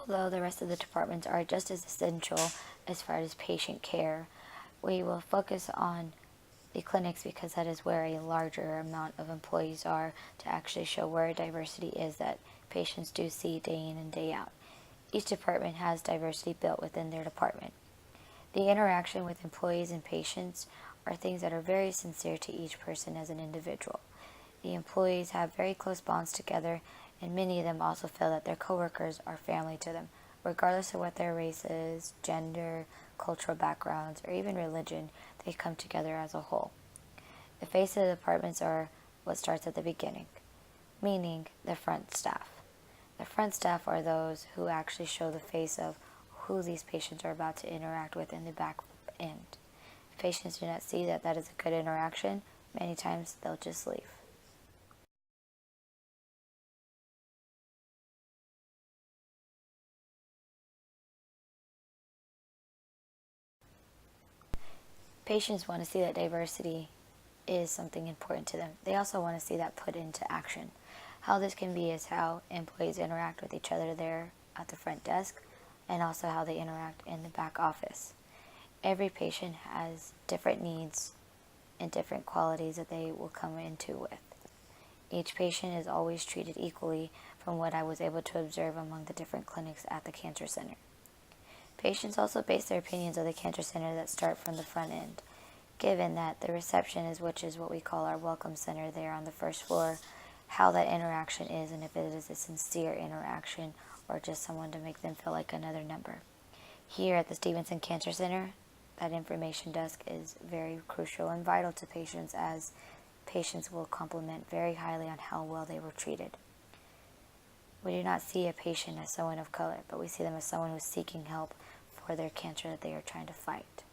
Although the rest of the departments are just as essential as far as patient care, we will focus on the clinics because that is where a larger amount of employees are to actually show where diversity is that patients do see day in and day out. Each department has diversity built within their department. The interaction with employees and patients are things that are very sincere to each person as an individual. The employees have very close bonds together, and many of them also feel that their coworkers are family to them, regardless of what their race is, gender, cultural backgrounds, or even religion. They come together as a whole. The face of the departments are what starts at the beginning, meaning the front staff. The front staff are those who actually show the face of who these patients are about to interact with in the back end. If patients do not see that that is a good interaction, many times they'll just leave. Patients want to see that diversity is something important to them. They also want to see that put into action. How this can be is how employees interact with each other there at the front desk, and also how they interact in the back office. Every patient has different needs and different qualities that they will come into with. Each patient is always treated equally from what I was able to observe among the different clinics at the Cancer Center. Patients also base their opinions of the Cancer Center that start from the front end. Given that the reception is, which is what we call our welcome center there on the first floor, how that interaction is and if it is a sincere interaction or just someone to make them feel like another number. Here at the Stevenson Cancer Center, that information desk is very crucial and vital to patients, as patients will compliment very highly on how well they were treated. We do not see a patient as someone of color, but we see them as someone who is seeking help for their cancer that they are trying to fight.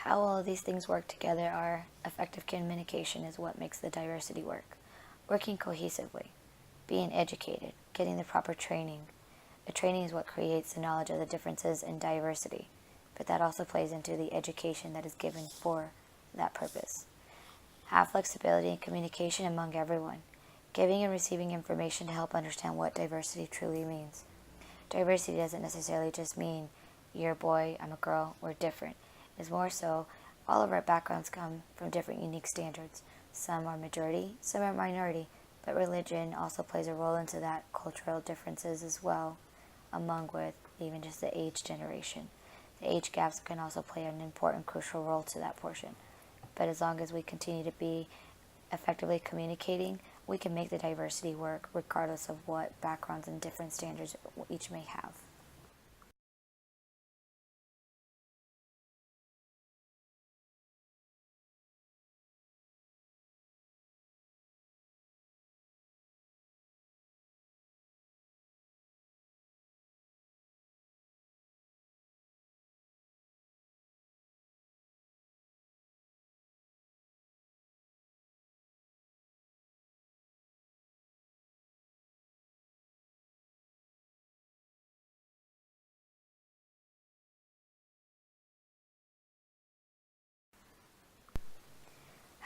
How all of these things work together are effective communication is what makes the diversity work. Working cohesively, being educated, getting the proper training. The training is what creates the knowledge of the differences in diversity, but that also plays into the education that is given for that purpose. Have flexibility and communication among everyone, giving and receiving information to help understand what diversity truly means. Diversity doesn't necessarily just mean you're a boy, I'm a girl, we're different. It's more so all of our backgrounds come from different unique standards. Some are majority, some are minority, but religion also plays a role into that, cultural differences as well, among with even just the age generation. The age gaps can also play an important, crucial role to that portion. But as long as we continue to be effectively communicating, we can make the diversity work regardless of what backgrounds and different standards each may have.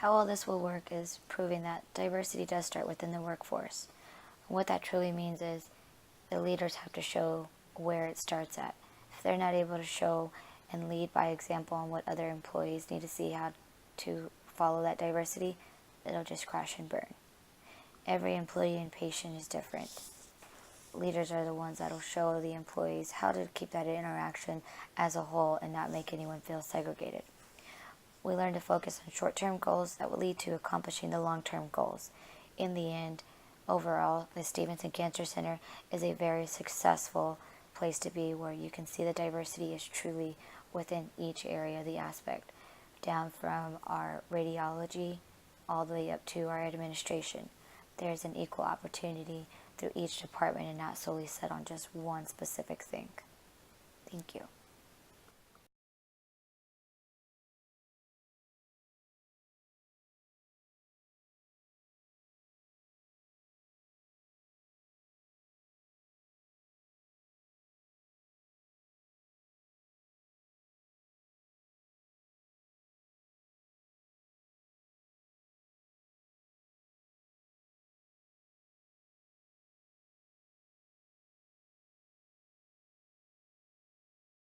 How all this will work is proving that diversity does start within the workforce. And what that truly means is the leaders have to show where it starts at. If they're not able to show and lead by example on what other employees need to see how to follow that diversity, it'll just crash and burn. Every employee and patient is different. Leaders are the ones that will show the employees how to keep that interaction as a whole and not make anyone feel segregated. We learn to focus on short-term goals that will lead to accomplishing the long-term goals. In the end, overall, the Stevenson Cancer Center is a very successful place to be where you can see the diversity is truly within each area of the aspect, down from our radiology all the way up to our administration. There's an equal opportunity through each department and not solely set on just one specific thing. Thank you.